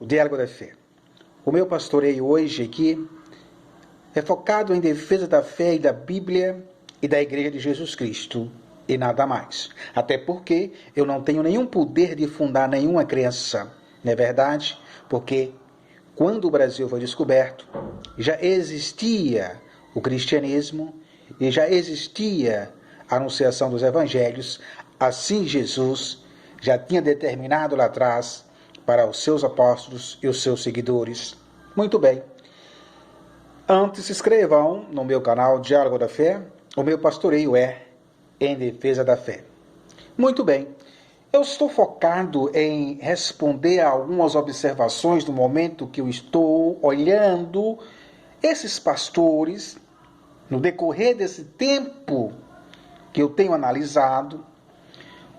o Diálogo da Fé. O meu pastoreio hoje aqui é focado em defesa da fé e da Bíblia e da Igreja de Jesus Cristo e nada mais. Até porque eu não tenho nenhum poder de fundar nenhuma crença, não é verdade? Porque quando o Brasil foi descoberto, já existia o cristianismo e já existia a anunciação dos evangelhos. Assim Jesus já tinha determinado lá atrás para os seus apóstolos e os seus seguidores. Muito bem. Antes, se inscrevam no meu canal Diálogo da Fé. O meu pastoreio é em defesa da fé. Muito bem. Eu estou focado em responder a algumas observações do momento que eu estou olhando esses pastores, no decorrer desse tempo que eu tenho analisado.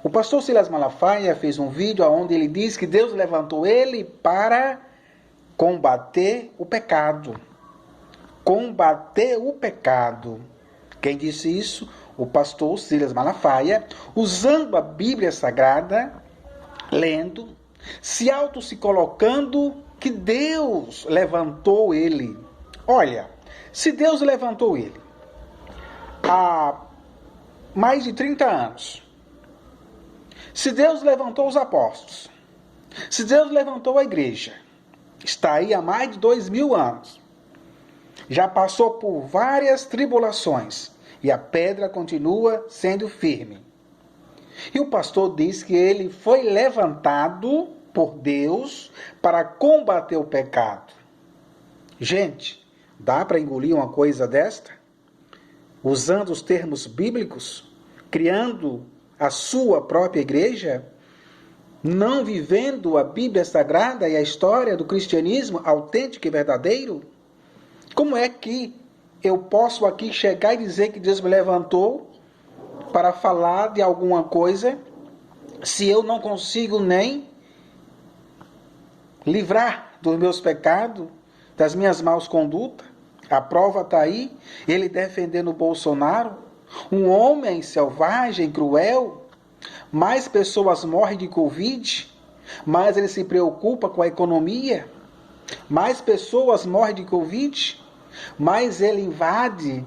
O pastor Silas Malafaia fez um vídeo onde ele diz que Deus levantou ele para combater o pecado. Combater o pecado. Quem disse isso? O pastor Silas Malafaia, usando a Bíblia Sagrada, lendo, se colocando que Deus levantou ele. Olha, se Deus levantou ele há mais de 30 anos, se Deus levantou os apóstolos, se Deus levantou a igreja, está aí há mais de 2000 anos, já passou por várias tribulações, e a pedra continua sendo firme. E o pastor diz que ele foi levantado por Deus para combater o pecado. Gente, dá para engolir uma coisa desta? Usando os termos bíblicos? Criando a sua própria igreja? Não vivendo a Bíblia Sagrada e a história do cristianismo autêntico e verdadeiro? Como é que eu posso aqui chegar e dizer que Deus me levantou para falar de alguma coisa se eu não consigo nem livrar dos meus pecados, das minhas maus condutas? A prova está aí, ele defendendo o Bolsonaro, um homem selvagem, cruel. Mais pessoas morrem de Covid, mais ele se preocupa com a economia. Mais pessoas morrem de Covid, mais ele invade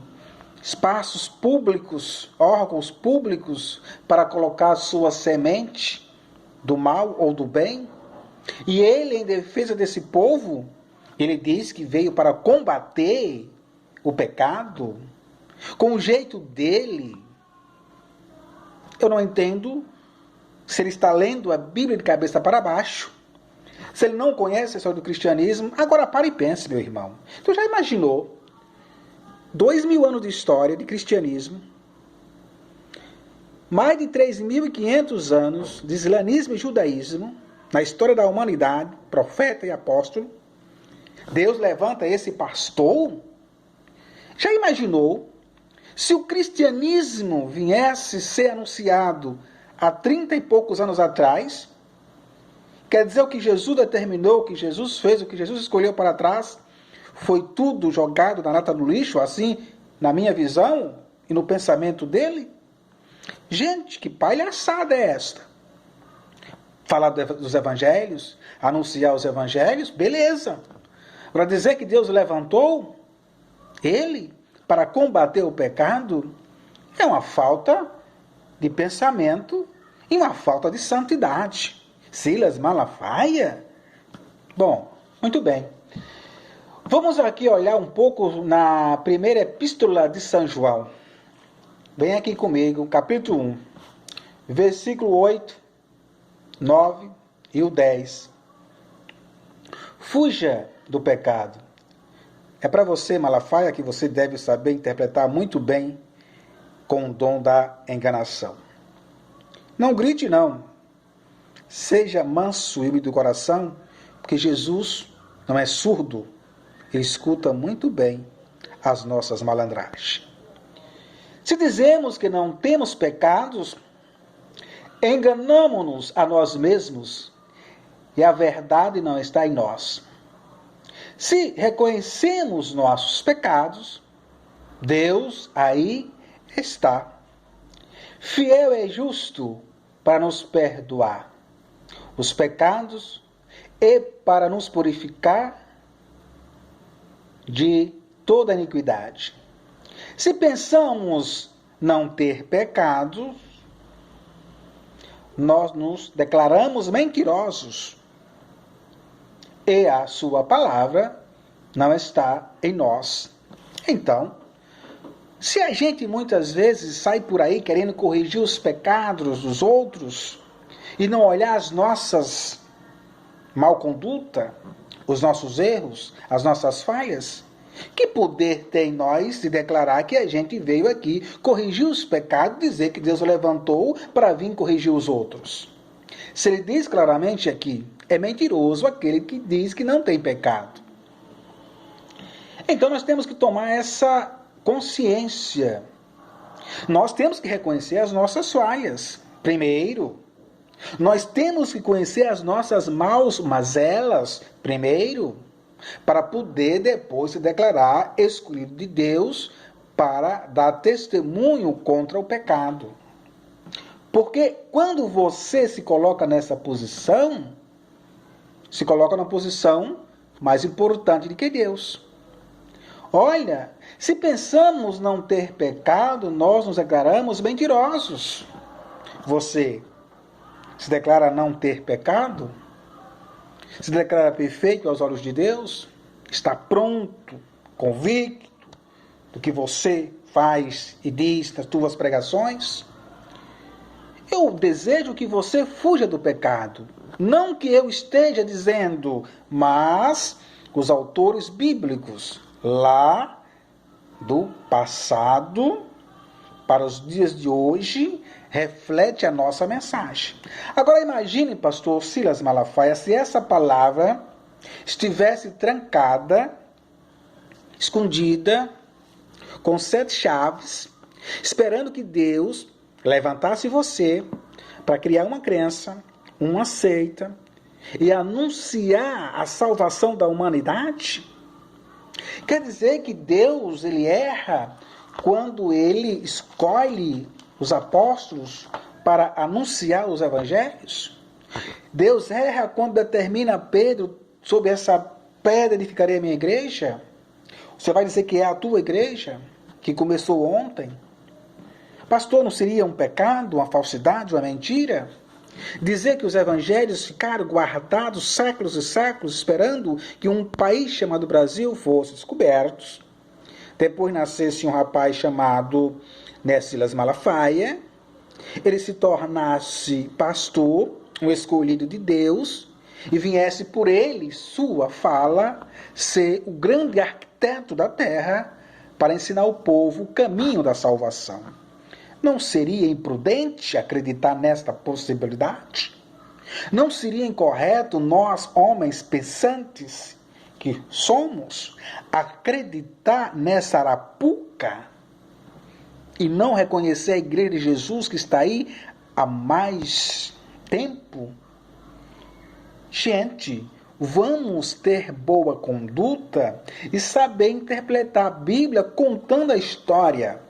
espaços públicos, órgãos públicos, para colocar sua semente do mal ou do bem. E ele, em defesa desse povo, ele diz que veio para combater o pecado com o jeito dele. Eu não entendo se ele está lendo a Bíblia de cabeça para baixo, se ele não conhece a história do cristianismo. Agora pare e pense, meu irmão. Tu já imaginou 2000 anos de história de cristianismo, mais de 3.500 anos de islamismo e judaísmo, na história da humanidade, profeta e apóstolo? Deus levanta esse pastor? Já imaginou se o cristianismo viesse ser anunciado há 30 e poucos anos atrás? Quer dizer, o que Jesus determinou, o que Jesus fez, o que Jesus escolheu para trás, foi tudo jogado na lata do lixo, assim, na minha visão e no pensamento dele? Gente, que palhaçada é esta? Falar dos evangelhos, anunciar os evangelhos, beleza. Para dizer que Deus levantou ele para combater o pecado, é uma falta de pensamento e uma falta de santidade. Silas Malafaia? Bom, muito bem. Vamos aqui olhar um pouco na primeira epístola de São João. Vem aqui comigo, capítulo 1, versículo 8, 9 e o 10. Fuja do pecado. É para você, Malafaia, que você deve saber interpretar muito bem com o dom da enganação. Não grite, não. Seja manso e humilde do coração, porque Jesus não é surdo. Ele escuta muito bem as nossas malandragens. Se dizemos que não temos pecados, enganamo-nos a nós mesmos e a verdade não está em nós. Se reconhecemos nossos pecados, Deus aí está, fiel e justo para nos perdoar os pecados e para nos purificar de toda iniquidade. Se pensamos não ter pecado, nós nos declaramos mentirosos e a sua palavra não está em nós. Então, se a gente muitas vezes sai por aí querendo corrigir os pecados dos outros e não olhar as nossas mal conduta, os nossos erros, as nossas falhas, que poder tem nós de declarar que a gente veio aqui corrigir os pecados, dizer que Deus o levantou para vir corrigir os outros? Se ele diz claramente aqui, é mentiroso aquele que diz que não tem pecado. Então nós temos que tomar essa consciência. Nós temos que reconhecer as nossas falhas. Primeiro, nós temos que conhecer as nossas mazelas. Primeiro, para poder depois se declarar escolhido de Deus para dar testemunho contra o pecado. Porque quando você se coloca nessa posição, se coloca na posição mais importante do que Deus. Olha, se pensamos não ter pecado, nós nos declaramos mentirosos. Você se declara não ter pecado? Se declara perfeito aos olhos de Deus? Está pronto, convicto do que você faz e diz nas suas pregações? Eu desejo que você fuja do pecado. Não que eu esteja dizendo, mas os autores bíblicos lá do passado para os dias de hoje reflete a nossa mensagem. Agora imagine, pastor Silas Malafaia, se essa palavra estivesse trancada, escondida, com 7 chaves, esperando que Deus levantasse você para criar uma crença, uma seita e anunciar a salvação da humanidade. Quer dizer que Deus, ele erra quando ele escolhe os apóstolos para anunciar os evangelhos? Deus erra quando determina Pedro, sobre essa pedra edificarei a minha igreja? Você vai dizer que é a tua igreja, que começou ontem? Pastor, não seria um pecado, uma falsidade, uma mentira? Dizer que os evangelhos ficaram guardados séculos e séculos, esperando que um país chamado Brasil fosse descoberto. Depois nascesse um rapaz chamado Silas Malafaia, ele se tornasse pastor, um escolhido de Deus, e viesse por ele, sua fala, ser o grande arquiteto da terra para ensinar ao povo o caminho da salvação. Não seria imprudente acreditar nesta possibilidade? Não seria incorreto nós, homens pensantes que somos, acreditar nessa arapuca e não reconhecer a igreja de Jesus que está aí há mais tempo? Gente, vamos ter boa conduta e saber interpretar a Bíblia contando a história.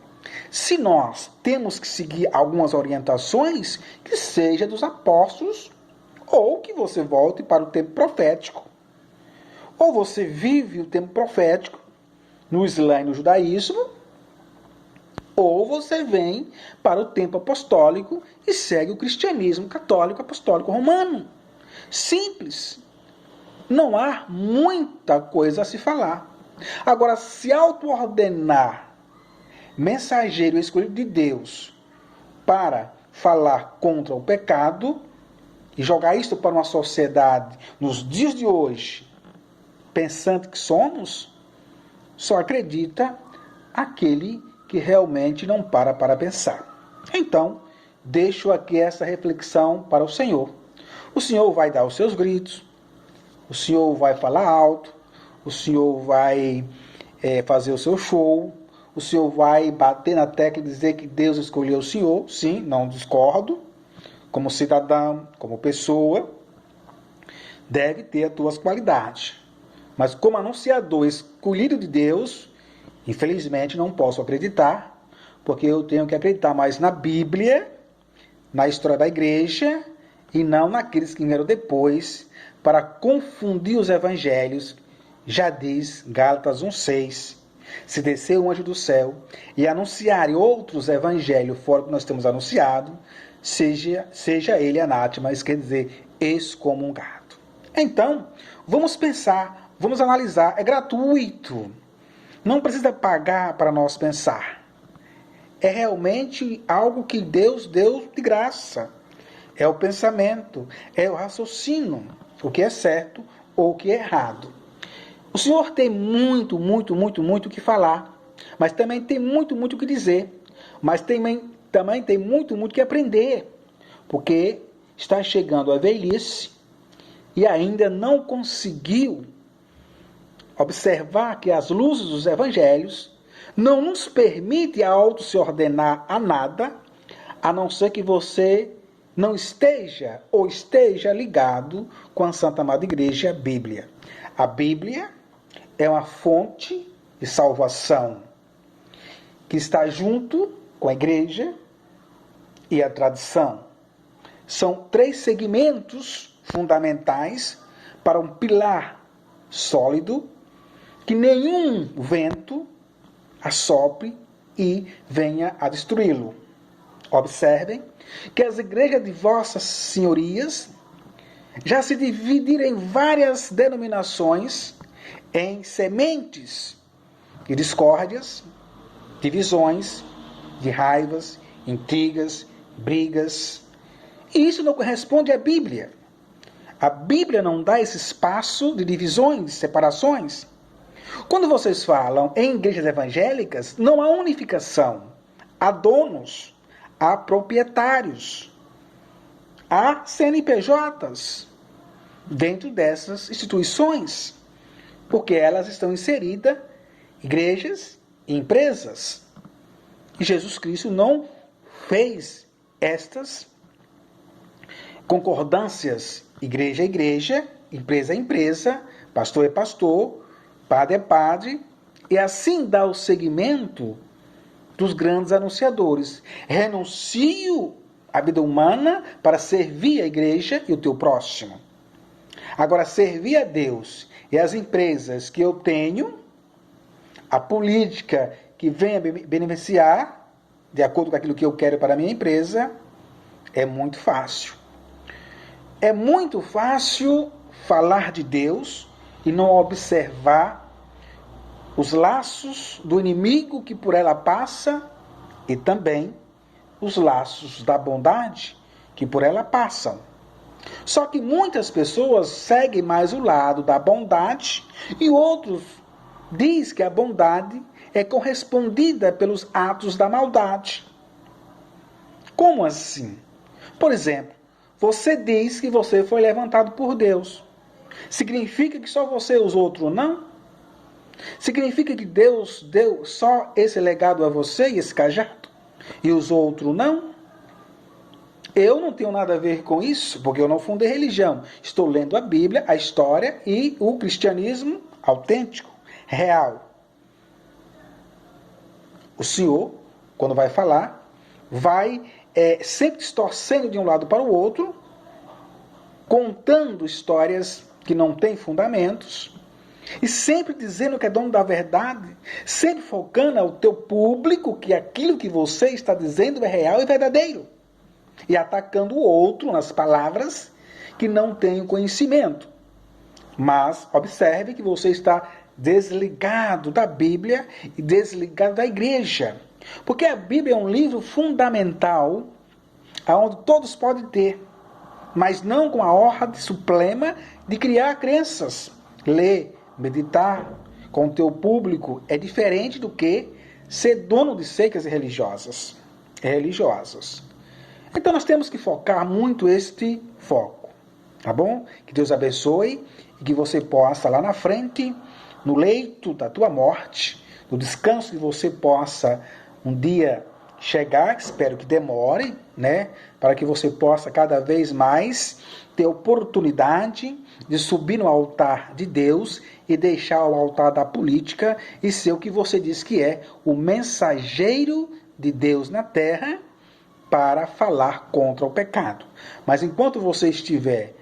Se nós temos que seguir algumas orientações, que seja dos apóstolos, ou que você volte para o tempo profético. Ou você vive o tempo profético no Islã e no judaísmo, ou você vem para o tempo apostólico e segue o cristianismo católico apostólico romano. Simples. Não há muita coisa a se falar. Agora, se auto-ordenar mensageiro escolhido de Deus para falar contra o pecado e jogar isso para uma sociedade nos dias de hoje, pensando que somos, só acredita aquele que realmente não para pensar. Então, deixo aqui essa reflexão para o Senhor. O Senhor vai dar os seus gritos, o Senhor vai falar alto, o Senhor vai fazer o seu show, o Senhor vai bater na tecla e dizer que Deus escolheu o Senhor. Sim, não discordo. Como cidadão, como pessoa, deve ter as tuas qualidades. Mas como anunciador escolhido de Deus, infelizmente não posso acreditar, porque eu tenho que acreditar mais na Bíblia, na história da igreja, e não naqueles que vieram depois para confundir os evangelhos, já diz Gálatas 1,6. Se descer um anjo do céu e anunciar outros evangelhos fora que nós temos anunciado, seja ele anátema, isso quer dizer excomungado. Então, vamos pensar, vamos analisar, é gratuito. Não precisa pagar para nós pensar. É realmente algo que Deus deu de graça. É o pensamento, é o raciocínio, o que é certo ou o que é errado. O Senhor tem muito o que falar, mas também tem muito o que dizer, mas também tem muito o que aprender, porque está chegando a velhice e ainda não conseguiu observar que as luzes dos evangelhos não nos permite se ordenar a nada, a não ser que você não esteja ou esteja ligado com a Santa Amada Igreja, a Bíblia. A Bíblia é uma fonte de salvação que está junto com a Igreja e a tradição. São 3 segmentos fundamentais para um pilar sólido que nenhum vento assopre e venha a destruí-lo. Observem que as igrejas de vossas senhorias já se dividiram em várias denominações, em sementes de discórdias, divisões, de raivas, intrigas, brigas. E isso não corresponde à Bíblia. A Bíblia não dá esse espaço de divisões, de separações. Quando vocês falam em igrejas evangélicas, não há unificação. Há donos, há proprietários, há CNPJs dentro dessas instituições, porque elas estão inseridas, igrejas e empresas. E Jesus Cristo não fez estas concordâncias, igreja é igreja, empresa é empresa, pastor é pastor, padre é padre, e assim dá o segmento dos grandes anunciadores. Renuncio à vida humana para servir a igreja e o teu próximo. Agora, servir a Deus e as empresas que eu tenho, a política que venha beneficiar, de acordo com aquilo que eu quero para a minha empresa, é muito fácil. É muito fácil falar de Deus e não observar os laços do inimigo que por ela passa e também os laços da bondade que por ela passam. Só que muitas pessoas seguem mais o lado da bondade e outros dizem que a bondade é correspondida pelos atos da maldade. Como assim? Por exemplo, você diz que você foi levantado por Deus. Significa que só você e os outros não? Significa que Deus deu só esse legado a você e esse cajado? E os outros não? Eu não tenho nada a ver com isso, porque eu não fundei religião. Estou lendo a Bíblia, a história e o cristianismo autêntico, real. O Senhor, quando vai falar, vai sempre distorcendo de um lado para o outro, contando histórias que não têm fundamentos, e sempre dizendo que é dono da verdade, sempre focando ao teu público que aquilo que você está dizendo é real e verdadeiro, e atacando o outro nas palavras que não tem conhecimento. Mas observe que você está desligado da Bíblia e desligado da igreja, porque a Bíblia é um livro fundamental, onde todos podem ter, mas não com a ordem suprema de criar crenças. Ler, meditar com o teu público é diferente do que ser dono de seitas religiosas. Então nós temos que focar muito este foco, tá bom? Que Deus abençoe e que você possa lá na frente, no leito da tua morte, no descanso que você possa um dia chegar, espero que demore, né? Para que você possa cada vez mais ter oportunidade de subir no altar de Deus e deixar o altar da política e ser o que você diz que é, o mensageiro de Deus na terra para falar contra o pecado. Mas enquanto você estiver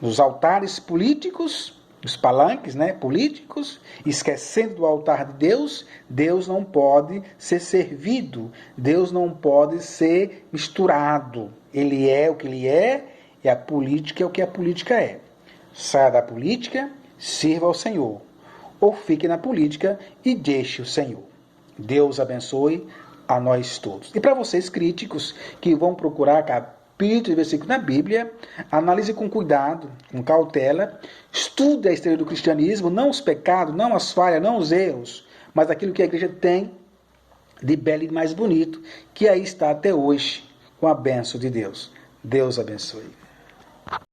nos altares políticos, os palanques, né, políticos, esquecendo do altar de Deus, Deus não pode ser servido, Deus não pode ser misturado. Ele é o que ele é, e a política é o que a política é. Saia da política, sirva ao Senhor. Ou fique na política e deixe o Senhor. Deus abençoe a nós todos. E para vocês críticos que vão procurar capítulo e versículo na Bíblia, analise com cuidado, com cautela, estude a história do cristianismo, não os pecados, não as falhas, não os erros, mas aquilo que a igreja tem de belo e mais bonito, que aí está até hoje, com a bênção de Deus. Deus abençoe.